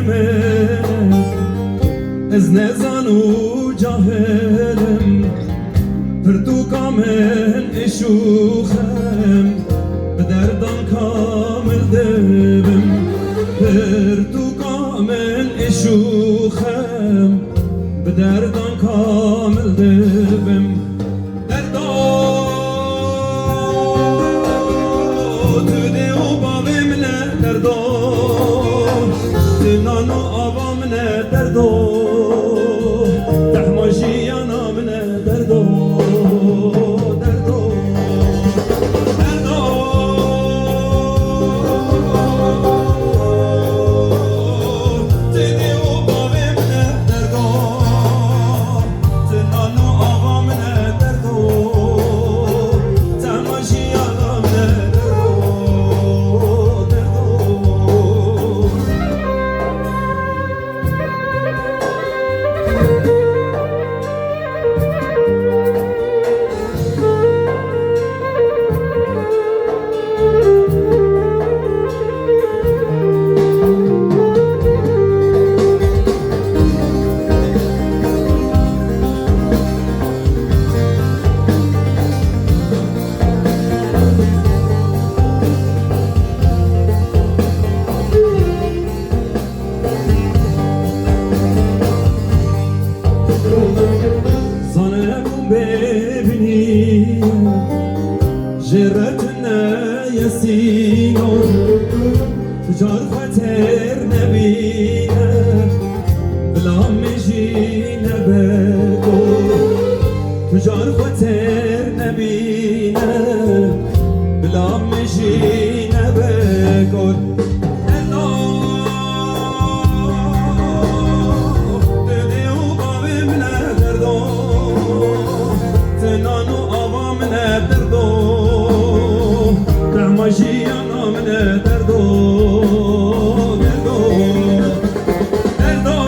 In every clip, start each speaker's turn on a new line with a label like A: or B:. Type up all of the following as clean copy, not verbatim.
A: من از نزانو جاهلم پرتو کامل اشوخم به دردان کامل دبم پرتو کامل اشوخم به دردان کامل دبم نانو آوا منه دردو تحماشی انا منه دردو دردو دردو تیدی و باوی منه دردو نانو آوا منه دردو تحماشی انا منه ببینی جرتنا یسینو تجار خطر نبینه بلا مجینه بگو تجار خطر نبینه بلا مجینه بگو ماشیانا منه دردو دردو دردو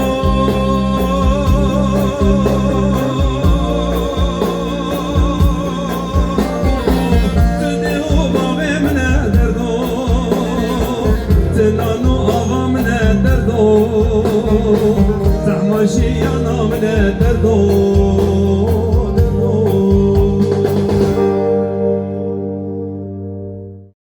A: تدی و باوی منه دردو تنانو آوا منه دردو تحماشیانا منه دردو